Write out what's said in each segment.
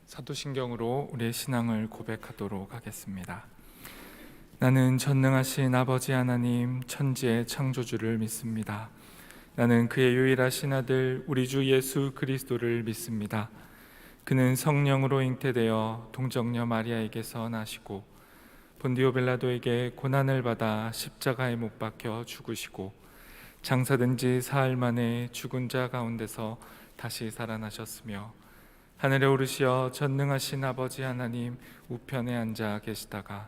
사도신경으로 우리의 신앙을 고백하도록 하겠습니다. 나는 전능하신 아버지 하나님 천지의 창조주를 믿습니다. 나는 그의 유일하신 아들 우리 주 예수 그리스도를 믿습니다. 그는 성령으로 잉태되어 동정녀 마리아에게서 나시고 본디오 빌라도에게 고난을 받아 십자가에 못 박혀 죽으시고 장사된 지 사흘 만에 죽은 자 가운데서 다시 살아나셨으며 하늘에 오르시어 전능하신 아버지 하나님 우편에 앉아 계시다가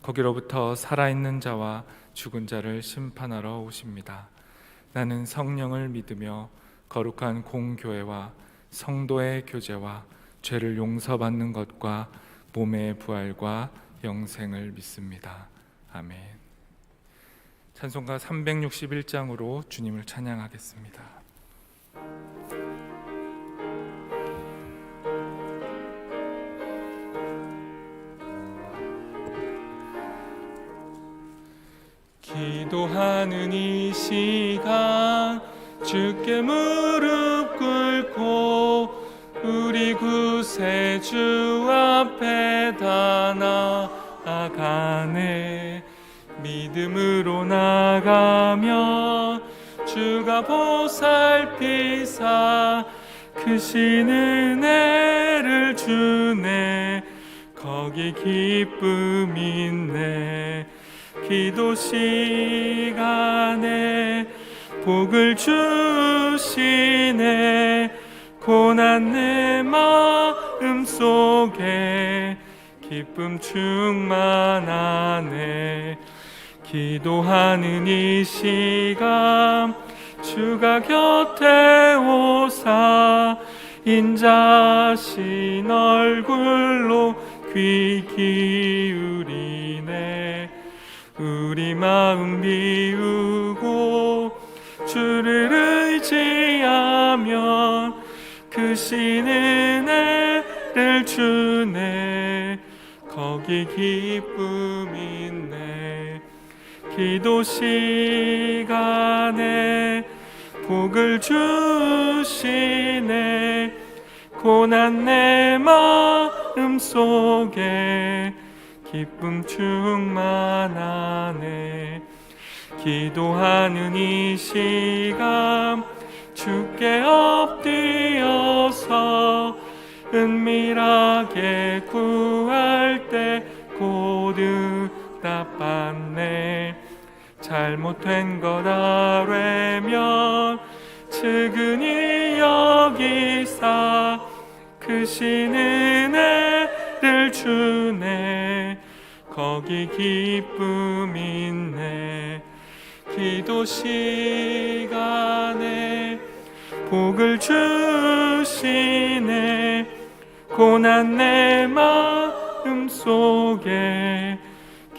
거기로부터 살아있는 자와 죽은 자를 심판하러 오십니다. 나는 성령을 믿으며 거룩한 공교회와 성도의 교제와 죄를 용서받는 것과 몸의 부활과 영생을 믿습니다. 아멘. 찬송가 361장으로 주님을 찬양하겠습니다. 기도하는 이 시간 주께 무릎 꿇고 우리 구세주 앞에 다 나아가네. 믿음으로 나가며 주가 보살피사 크신 은혜를 주네. 거기 기쁨 있네. 기도 시간에 복을 주시네. 고난 내 마음 속에 기쁨 충만하네. 기도하는 이 시간 주가 곁에 오사 인자신 얼굴로 귀 기울이네. 우리 마음 비우고 주를 의지하면 크신 은혜를 주네. 거기 기쁨 있네. 기도 시간에 복을 주시네. 고난 내 마음 속에 기쁨 충만하네. 기도하는 이 시간 주께 엎드려서 은밀하게 구할 때 곧 응답받네. 잘못된 것 아뢰면 측은히 여기사 크신 은혜를 주네. 거기 기쁨 있네. 기도 시간에 복을 주시네. 고난 내 마음 속에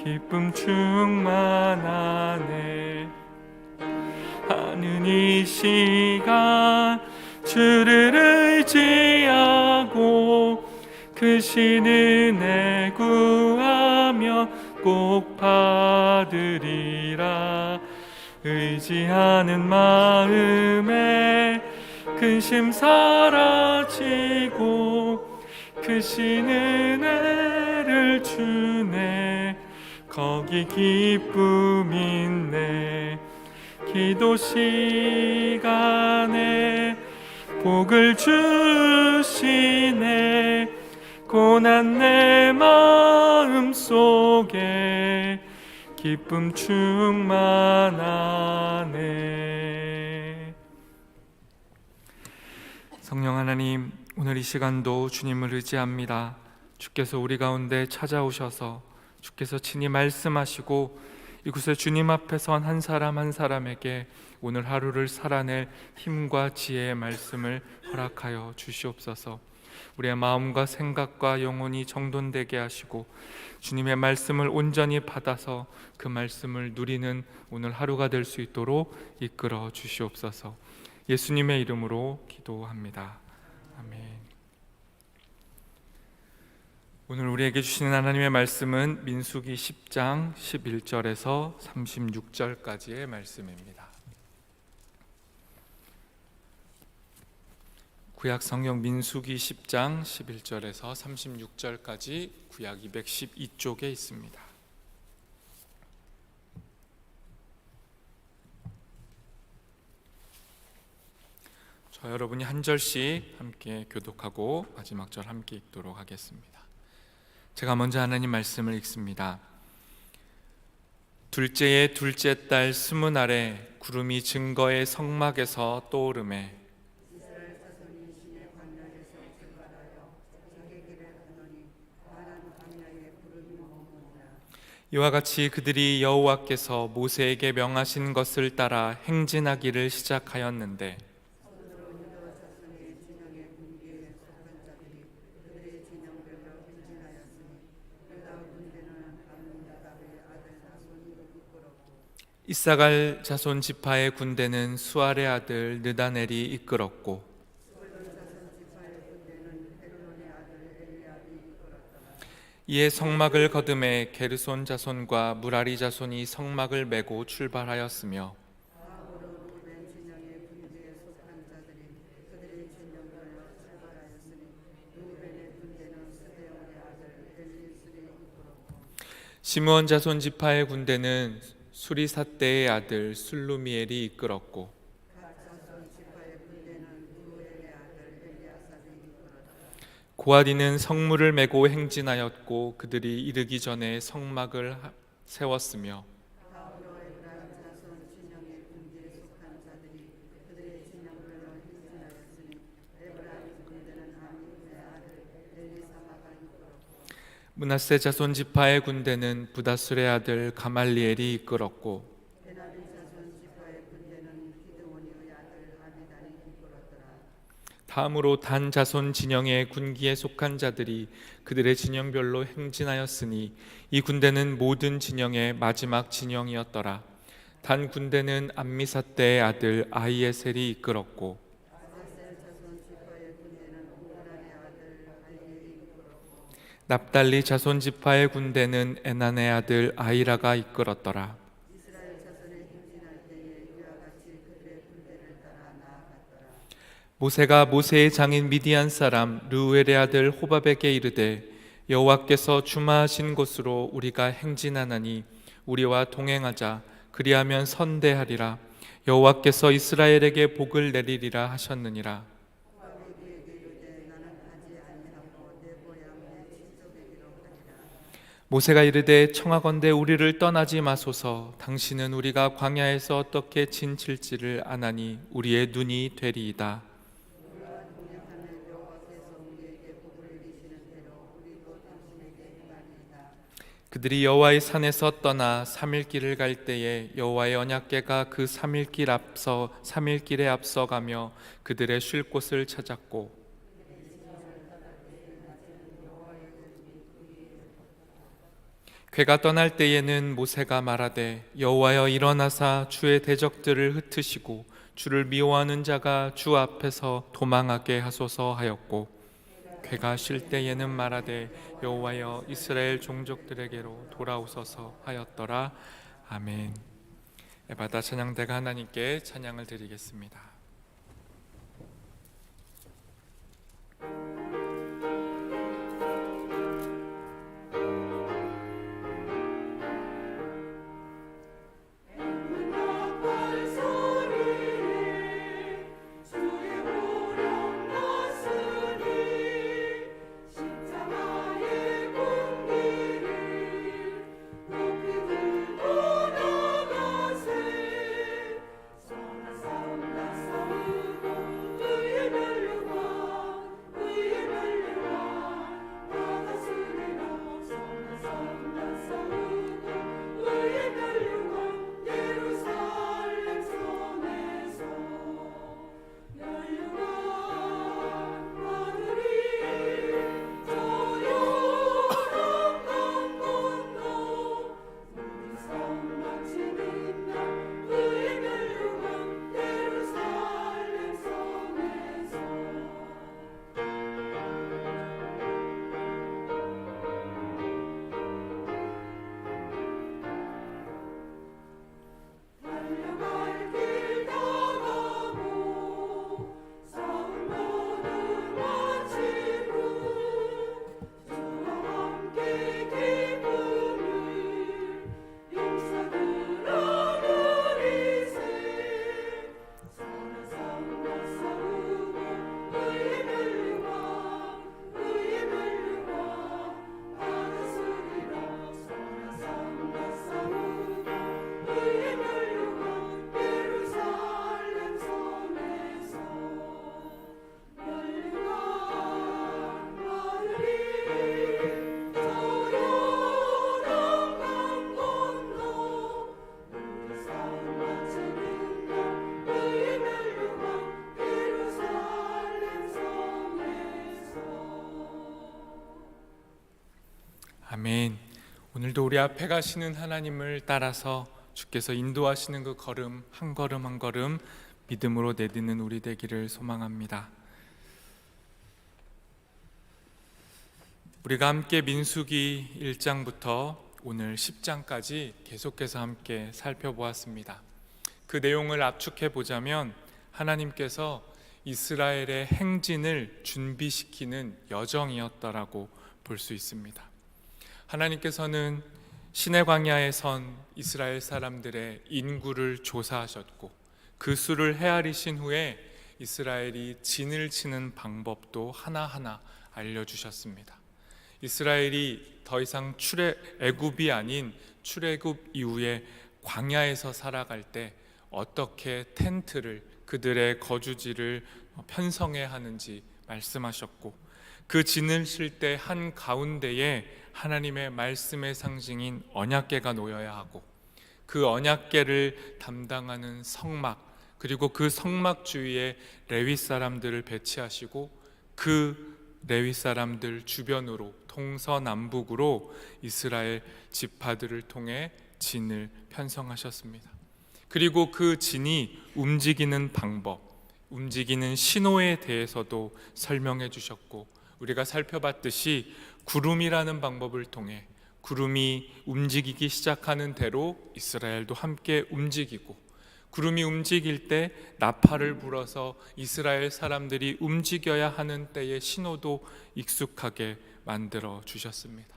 기쁨 충만하네. 하는 이 시간 주를 의지하고 크신 은혜 구하며 꼭 받으리라. 의지하는 마음에 근심 사라지고 크신 은혜를 주네. 거기 기쁨 있네. 기도 시간에 복을 주시네. 고난 내 마음 속에 기쁨 충만하네. 성령 하나님, 오늘 이 시간도 주님을 의지합니다. 주께서 우리 가운데 찾아오셔서 주께서 친히 말씀하시고 이곳에 주님 앞에 선 한 사람 한 사람에게 오늘 하루를 살아낼 힘과 지혜의 말씀을 허락하여 주시옵소서. 우리의 마음과 생각과 영혼이 정돈되게 하시고 주님의 말씀을 온전히 받아서 그 말씀을 누리는 오늘 하루가 될 수 있도록 이끌어 주시옵소서. 예수님의 이름으로 기도합니다. 아멘. 오늘 우리에게 주시는 하나님의 말씀은 민수기 10장 11절에서 36절까지의 말씀입니다. 구약 성경 민수기 10장 11절에서 36절까지 구약 212쪽에 있습니다. 저 여러분이 한 절씩 함께 교독하고 마지막 절 함께 읽도록 하겠습니다. 제가 먼저 하나님 말씀을 읽습니다. 둘째의 둘째 달 스무날에 구름이 증거의 성막에서 떠오르매 이와 같이 그들이 여호와께서 모세에게 명하신 것을 따라 행진하기를 시작하였는데 이사갈 자손 지파의 군대는 수알의 아들 느다넬이 이끌었고 이에 성막을 거듭해 게르손 자손과 무라리 자손이 성막을 메고 출발하였으며 시므온 자손 지파의 군대는 수리삿대의 아들 술루미엘이 이끌었고 고아디는 성물을 메고 행진하였고 그들이 이르기 전에 성막을 세웠으며 므낫세 자손 지파의 군대는 부다술의 아들 가말리엘이 이끌었고 다음으로 단 자손 진영의 군기에 속한 자들이 그들의 진영별로 행진하였으니 이 군대는 모든 진영의 마지막 진영이었더라. 단 군대는 암미사대의 아들 아히에셀이 이끌었고 납달리 자손 지파의 군대는 에난의 아들 아히라가 이끌었더라. 모세가 모세의 장인 미디안 사람 르우엘의 아들 호밥에게 이르되 여호와께서 주마하신 곳으로 우리가 행진하나니 우리와 동행하자. 그리하면 선대하리라. 여호와께서 이스라엘에게 복을 내리리라 하셨느니라. 모세가 이르되 청하건대 우리를 떠나지 마소서. 당신은 우리가 광야에서 어떻게 진칠지를 아나니 우리의 눈이 되리이다. 그들이 여호와의 산에서 떠나 3일 길을 갈 때에 여호와의 언약궤가 그 3일길에 앞서가며 그들의 쉴 곳을 찾았고 궤가 떠날 때에는 모세가 말하되 여호와여 일어나사 주의 대적들을 흩으시고 주를 미워하는 자가 주 앞에서 도망하게 하소서 하였고 궤가 쉴 때에는 말하되 여호와여 이스라엘 종족들에게로 돌아오소서 하였더라. 아멘. 에바다 찬양대가 하나님께 찬양을 드리겠습니다. 아멘. 오늘도 우리 앞에 가시는 하나님을 따라서 주께서 인도하시는 그 걸음 한 걸음 한 걸음 믿음으로 내딛는 우리 되기를 소망합니다. 우리가 함께 민수기 1장부터 오늘 10장까지 계속해서 함께 살펴보았습니다. 그 내용을 압축해 보자면 하나님께서 이스라엘의 행진을 준비시키는 여정이었다라고 볼 수 있습니다. 하나님께서는 시내 광야에 선 이스라엘 사람들의 인구를 조사하셨고 그 수를 헤아리신 후에 이스라엘이 진을 치는 방법도 하나하나 알려주셨습니다. 이스라엘이 더 이상 애굽이 아닌 출애굽 이후에 광야에서 살아갈 때 어떻게 텐트를 그들의 거주지를 편성해야 하는지 말씀하셨고 그 진을 칠 때 한가운데에 하나님의 말씀의 상징인 언약궤가 놓여야 하고 그 언약궤를 담당하는 성막 그리고 그 성막 주위에 레위 사람들을 배치하시고 그 레위 사람들 주변으로 동서남북으로 이스라엘 지파들을 통해 진을 편성하셨습니다. 그리고 그 진이 움직이는 방법, 움직이는 신호에 대해서도 설명해 주셨고 우리가 살펴봤듯이 구름이라는 방법을 통해 구름이 움직이기 시작하는 대로 이스라엘도 함께 움직이고 구름이 움직일 때 나팔을 불어서 이스라엘 사람들이 움직여야 하는 때의 신호도 익숙하게 만들어 주셨습니다.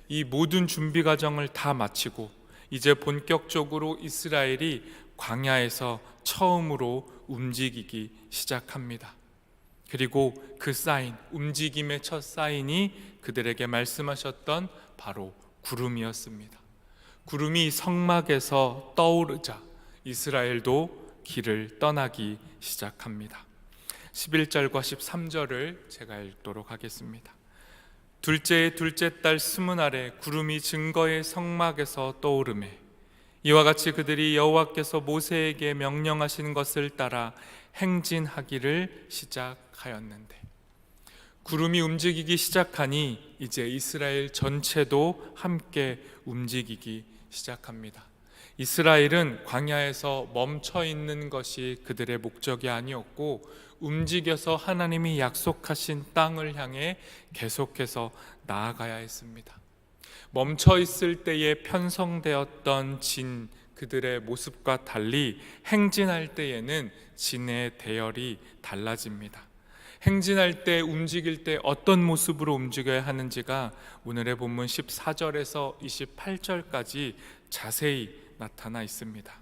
이 모든 준비 과정을 다 마치고 이제 본격적으로 이스라엘이 광야에서 처음으로 움직이기 시작합니다. 그리고 그 사인, 움직임의 첫 사인이 그들에게 말씀하셨던 바로 구름이었습니다. 구름이 성막에서 떠오르자 이스라엘도 길을 떠나기 시작합니다. 11절과 13절을 제가 읽도록 하겠습니다. 둘째 달 스문 아래 구름이 증거의 성막에서 떠오르매 이와 같이 그들이 여호와께서 모세에게 명령하신 것을 따라 행진하기를 시작하였는데 구름이 움직이기 시작하니 이제 이스라엘 전체도 함께 움직이기 시작합니다. 이스라엘은 광야에서 멈춰 있는 것이 그들의 목적이 아니었고 움직여서 하나님이 약속하신 땅을 향해 계속해서 나아가야 했습니다. 멈춰 있을 때에 편성되었던 진 그들의 모습과 달리 행진할 때에는 진의 대열이 달라집니다. 행진할 때 움직일 때 어떤 모습으로 움직여야 하는지가 오늘의 본문 14절에서 28절까지 자세히 나타나 있습니다.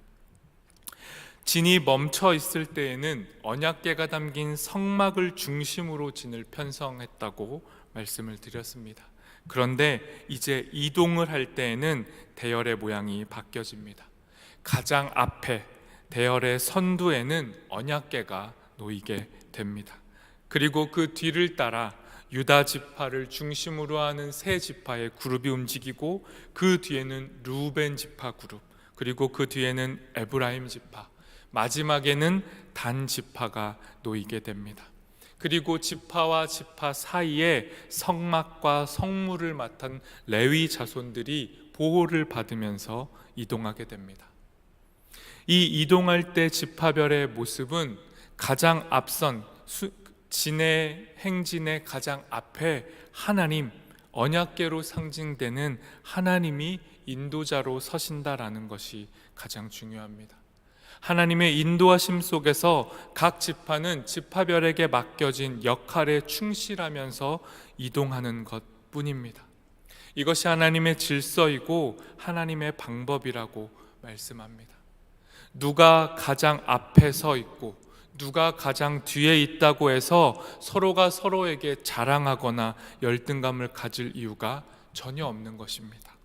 진이 멈춰 있을 때에는 언약궤가 담긴 성막을 중심으로 진을 편성했다고 말씀을 드렸습니다. 그런데 이제 이동을 할 때에는 대열의 모양이 바뀌어집니다. 가장 앞에 대열의 선두에는 언약궤가 놓이게 됩니다. 그리고 그 뒤를 따라 유다 지파를 중심으로 하는 세 지파의 그룹이 움직이고 그 뒤에는 루벤 지파 그룹, 그리고 그 뒤에는 에브라임 지파, 마지막에는 단 지파가 놓이게 됩니다. 그리고 지파와 지파 사이에 성막과 성물을 맡은 레위 자손들이 보호를 받으면서 이동하게 됩니다. 이 이동할 때 지파별의 모습은 가장 앞선 진의 행진의 가장 앞에 하나님, 언약궤로 상징되는 하나님이 인도자로 서신다라는 것이 가장 중요합니다. 하나님의 인도하심 속에서 각 지파는 지파별에게 맡겨진 역할에 충실하면서 이동하는 것뿐입니다. 이것이 하나님의 질서이고 하나님의 방법이라고 말씀합니다. 누가 가장 앞에 서 있고 누가 가장 뒤에 있다고 해서 서로가 서로에게 자랑하거나 열등감을 가질 이유가 전혀 없는 것입니다.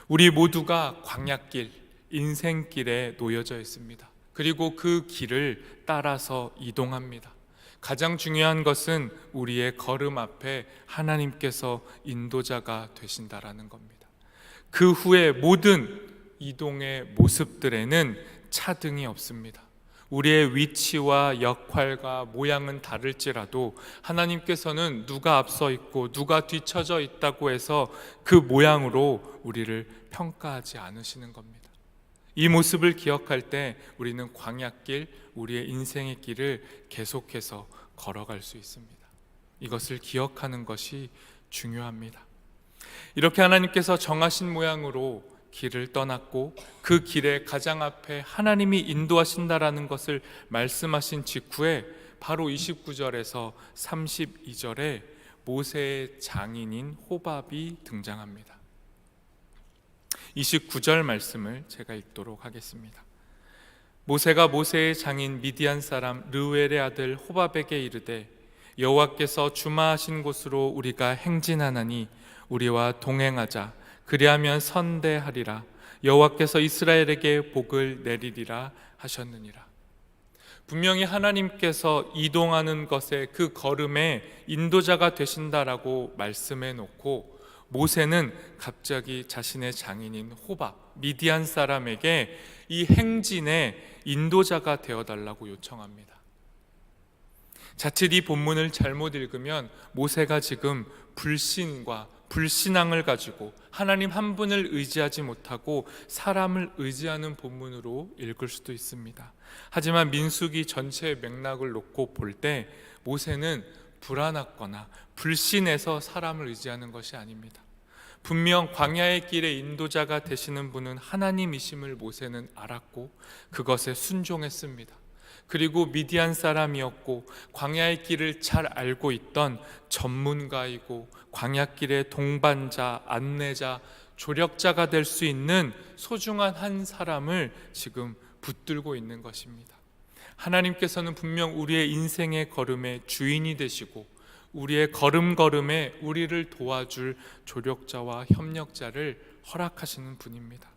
우리 모두가 광야길, 인생길에 놓여져 있습니다. 그리고 그 길을 따라서 이동합니다. 가장 중요한 것은 우리의 걸음 앞에 하나님께서 인도자가 되신다라는 겁니다. 그 후에 모든 이동의 모습들에는 차등이 없습니다. 우리의 위치와 역할과 모양은 다를지라도 하나님께서는 누가 앞서 있고 누가 뒤처져 있다고 해서 그 모양으로 우리를 평가하지 않으시는 겁니다. 이 모습을 기억할 때 우리는 광야길, 우리의 인생의 길을 계속해서 걸어갈 수 있습니다. 이것을 기억하는 것이 중요합니다. 이렇게 하나님께서 정하신 모양으로 길을 떠났고 그 길의 가장 앞에 하나님이 인도하신다라는 것을 말씀하신 직후에 바로 29절에서 32절에 모세의 장인인 호밥이 등장합니다. 29절 말씀을 제가 읽도록 하겠습니다. 모세가 모세의 장인 미디안 사람 르웰의 아들 호밥에게 이르되 여호와께서 주마하신 곳으로 우리가 행진하나니 우리와 동행하자. 그리하면 선대하리라. 여호와께서 이스라엘에게 복을 내리리라 하셨느니라. 분명히 하나님께서 이동하는 것에 그 걸음에 인도자가 되신다라고 말씀해 놓고 모세는 갑자기 자신의 장인인 호밥, 미디안 사람에게 이 행진의 인도자가 되어달라고 요청합니다. 자칫 이 본문을 잘못 읽으면 모세가 지금 불신과 불신앙을 가지고 하나님 한 분을 의지하지 못하고 사람을 의지하는 본문으로 읽을 수도 있습니다. 하지만 민수기 전체의 맥락을 놓고 볼 때 모세는 불안하거나 불신해서 사람을 의지하는 것이 아닙니다. 분명 광야의 길의 인도자가 되시는 분은 하나님이심을 모세는 알았고 그것에 순종했습니다. 그리고 미디안 사람이었고 광야의 길을 잘 알고 있던 전문가이고 광야길의 동반자, 안내자, 조력자가 될 수 있는 소중한 한 사람을 지금 붙들고 있는 것입니다. 하나님께서는 분명 우리의 인생의 걸음의 주인이 되시고 우리의 걸음걸음에 우리를 도와줄 조력자와 협력자를 허락하시는 분입니다.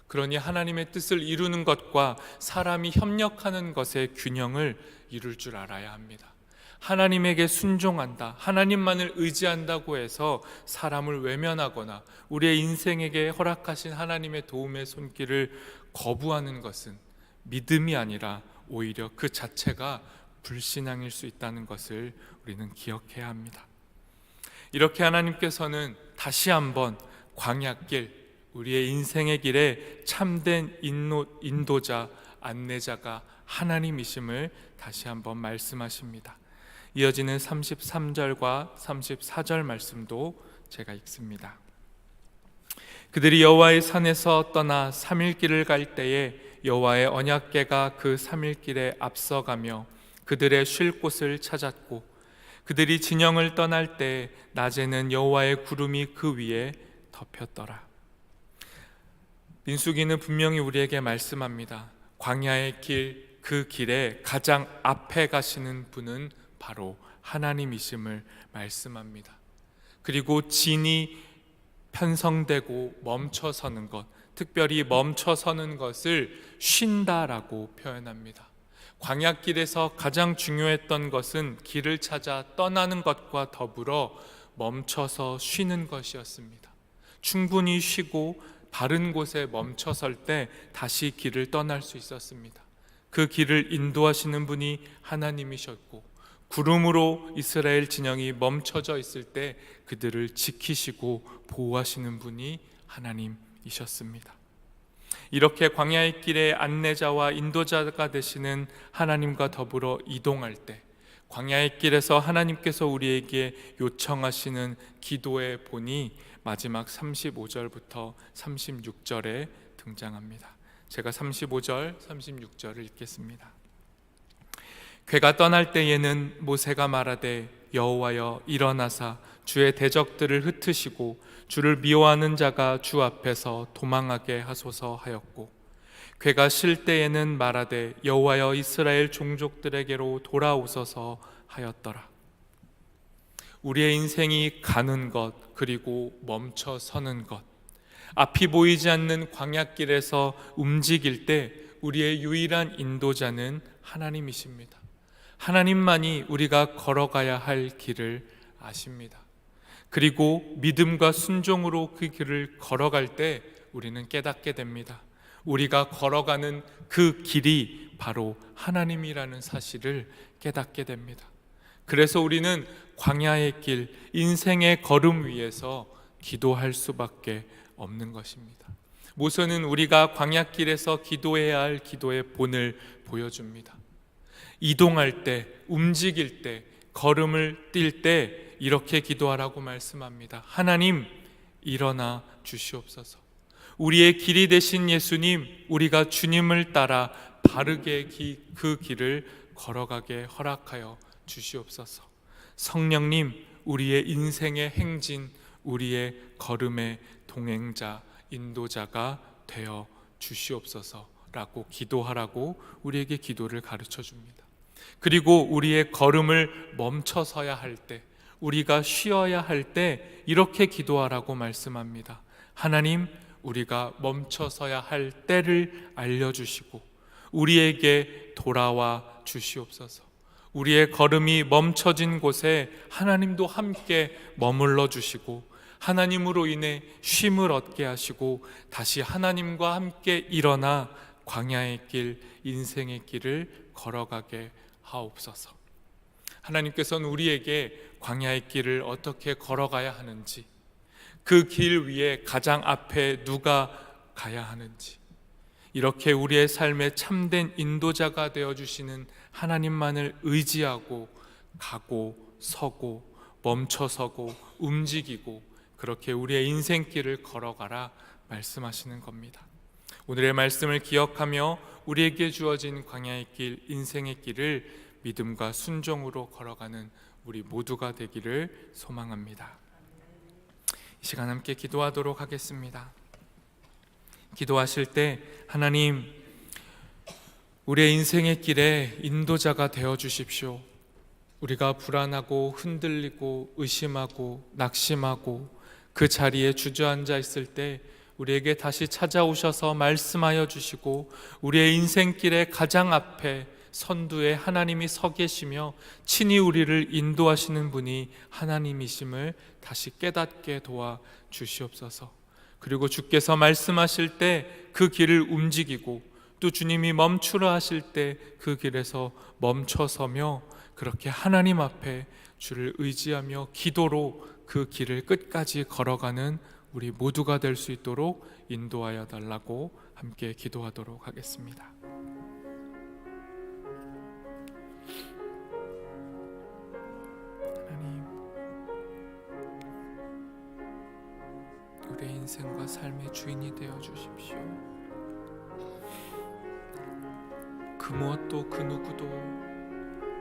그러니 하나님의 뜻을 이루는 것과 사람이 협력하는 것의 균형을 이룰 줄 알아야 합니다. 하나님에게 순종한다, 하나님만을 의지한다고 해서 사람을 외면하거나 우리의 인생에게 허락하신 하나님의 도움의 손길을 거부하는 것은 믿음이 아니라 오히려 그 자체가 불신앙일 수 있다는 것을 우리는 기억해야 합니다. 이렇게 하나님께서는 다시 한번 광야길, 우리의 인생의 길에 참된 인도자, 안내자가 하나님이심을 다시 한번 말씀하십니다. 이어지는 33절과 34절 말씀도 제가 읽습니다. 그들이 여호와의 산에서 떠나 3일 길을 갈 때에 여호와의 언약궤가 그 3일 길에 앞서가며 그들의 쉴 곳을 찾았고 그들이 진영을 떠날 때 낮에는 여호와의 구름이 그 위에 덮였더라. 민수기는 분명히 우리에게 말씀합니다. 광야의 길, 그 길에 가장 앞에 가시는 분은 바로 하나님이심을 말씀합니다. 그리고 진이 편성되고 멈춰서는 것, 특별히 멈춰서는 것을 쉰다라고 표현합니다. 광야길에서 가장 중요했던 것은 길을 찾아 떠나는 것과 더불어 멈춰서 쉬는 것이었습니다. 충분히 쉬고 바른 곳에 멈춰설 때 다시 길을 떠날 수 있었습니다. 그 길을 인도하시는 분이 하나님이셨고 구름으로 이스라엘 진영이 멈춰져 있을 때 그들을 지키시고 보호하시는 분이 하나님이셨습니다. 이렇게 광야의 길의 안내자와 인도자가 되시는 하나님과 더불어 이동할 때 광야의 길에서 하나님께서 우리에게 요청하시는 기도의 본이 마지막 35절부터 36절에 등장합니다. 제가 35절, 36절을 읽겠습니다. 궤가 떠날 때에는 모세가 말하되 여호와여 일어나사 주의 대적들을 흩으시고 주를 미워하는 자가 주 앞에서 도망하게 하소서 하였고 궤가 쉴 때에는 말하되 여호와여 이스라엘 종족들에게로 돌아오소서 하였더라. 우리의 인생이 가는 것 그리고 멈춰 서는 것, 앞이 보이지 않는 광야길에서 움직일 때 우리의 유일한 인도자는 하나님이십니다. 하나님만이 우리가 걸어가야 할 길을 아십니다. 그리고 믿음과 순종으로 그 길을 걸어갈 때 우리는 깨닫게 됩니다. 우리가 걸어가는 그 길이 바로 하나님이라는 사실을 깨닫게 됩니다. 그래서 우리는 광야의 길, 인생의 걸음 위에서 기도할 수밖에 없는 것입니다. 모세는 우리가 광야길에서 기도해야 할 기도의 본을 보여줍니다. 이동할 때, 움직일 때, 걸음을 뛸 때 이렇게 기도하라고 말씀합니다. 하나님, 일어나 주시옵소서. 우리의 길이 되신 예수님, 우리가 주님을 따라 바르게 그 길을 걸어가게 허락하여 주시옵소서. 성령님, 우리의 인생의 행진, 우리의 걸음의 동행자, 인도자가 되어 주시옵소서라고 기도하라고 우리에게 기도를 가르쳐 줍니다. 그리고 우리의 걸음을 멈춰서야 할 때, 우리가 쉬어야 할 때 이렇게 기도하라고 말씀합니다. 하나님, 우리가 멈춰서야 할 때를 알려주시고 우리에게 돌아와 주시옵소서. 우리의 걸음이 멈춰진 곳에 하나님도 함께 머물러 주시고 하나님으로 인해 쉼을 얻게 하시고 다시 하나님과 함께 일어나 광야의 길, 인생의 길을 걸어가게 하옵소서. 하나님께서는 우리에게 광야의 길을 어떻게 걸어가야 하는지, 그 길 위에 가장 앞에 누가 가야 하는지, 이렇게 우리의 삶에 참된 인도자가 되어주시는 하나님만을 의지하고 가고 서고 멈춰서고 움직이고 그렇게 우리의 인생길을 걸어가라 말씀하시는 겁니다. 오늘의 말씀을 기억하며 우리에게 주어진 광야의 길, 인생의 길을 믿음과 순종으로 걸어가는 우리 모두가 되기를 소망합니다. 이 시간 함께 기도하도록 하겠습니다. 기도하실 때 하나님, 우리의 인생의 길에 인도자가 되어 주십시오. 우리가 불안하고 흔들리고 의심하고 낙심하고 그 자리에 주저앉아 있을 때 우리에게 다시 찾아오셔서 말씀하여 주시고 우리의 인생길의 가장 앞에 선두에 하나님이 서 계시며 친히 우리를 인도하시는 분이 하나님이심을 다시 깨닫게 도와 주시옵소서. 그리고 주께서 말씀하실 때 그 길을 움직이고 또 주님이 멈추라 하실 때 그 길에서 멈춰서며 그렇게 하나님 앞에 주를 의지하며 기도로 그 길을 끝까지 걸어가는 우리 모두가 될 수 있도록 인도하여 달라고 함께 기도하도록 하겠습니다. 하나님, 우리의 인생과 삶의 주인이 되어 주십시오. 그 무엇도 그 누구도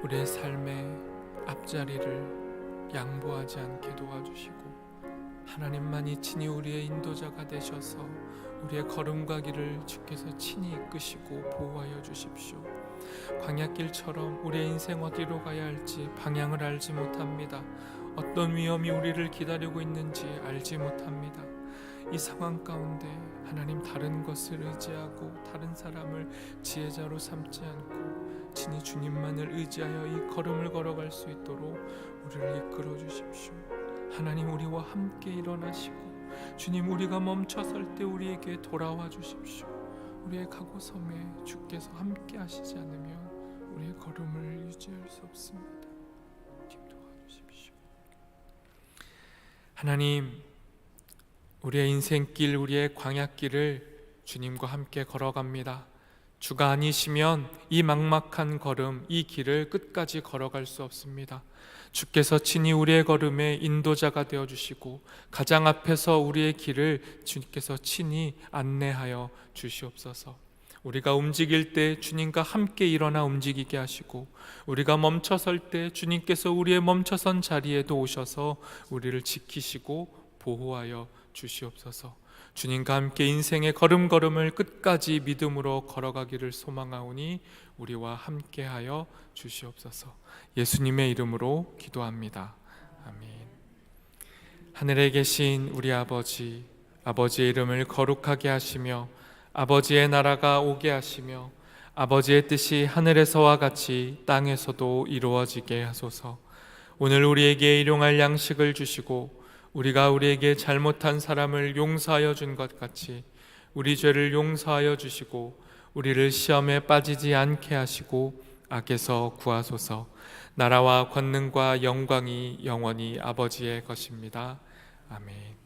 우리의 삶의 앞자리를 양보하지 않게 도와주시고 하나님만이 친히 우리의 인도자가 되셔서 우리의 걸음과 길을 주께서 친히 이끄시고 보호하여 주십시오. 광야길처럼 우리의 인생 어디로 가야 할지 방향을 알지 못합니다. 어떤 위험이 우리를 기다리고 있는지 알지 못합니다. 이 상황 가운데 하나님, 다른 것을 의지하고 다른 사람을 지혜자로 삼지 않고 친히 주님만을 의지하여 이 걸음을 걸어갈 수 있도록 우리를 이끌어 주십시오. 하나님, 우리와 함께 일어나시고 주님, 우리가 멈춰설 때 우리에게 돌아와 주십시오. 우리의 가고 섬에 주께서 함께 하시지 않으면 우리의 걸음을 유지할 수 없습니다. 도와주십시오. 하나님, 우리의 인생길, 우리의 광야길을 주님과 함께 걸어갑니다. 주가 아니시면 이 막막한 걸음, 이 길을 끝까지 걸어갈 수 없습니다. 주께서 친히 우리의 걸음의 인도자가 되어주시고 가장 앞에서 우리의 길을 주님께서 친히 안내하여 주시옵소서. 우리가 움직일 때 주님과 함께 일어나 움직이게 하시고 우리가 멈춰설 때 주님께서 우리의 멈춰선 자리에도 오셔서 우리를 지키시고 보호하여 주시옵소서. 주님과 함께 인생의 걸음걸음을 끝까지 믿음으로 걸어가기를 소망하오니 우리와 함께하여 주시옵소서. 예수님의 이름으로 기도합니다. 아멘. 하늘에 계신 우리 아버지, 아버지의 이름을 거룩하게 하시며 아버지의 나라가 오게 하시며 아버지의 뜻이 하늘에서와 같이 땅에서도 이루어지게 하소서. 오늘 우리에게 일용할 양식을 주시고 우리가 우리에게 잘못한 사람을 용서하여 준 것 같이 우리 죄를 용서하여 주시고 우리를 시험에 빠지지 않게 하시고 악에서 구하소서. 나라와 권능과 영광이 영원히 아버지의 것입니다. 아멘.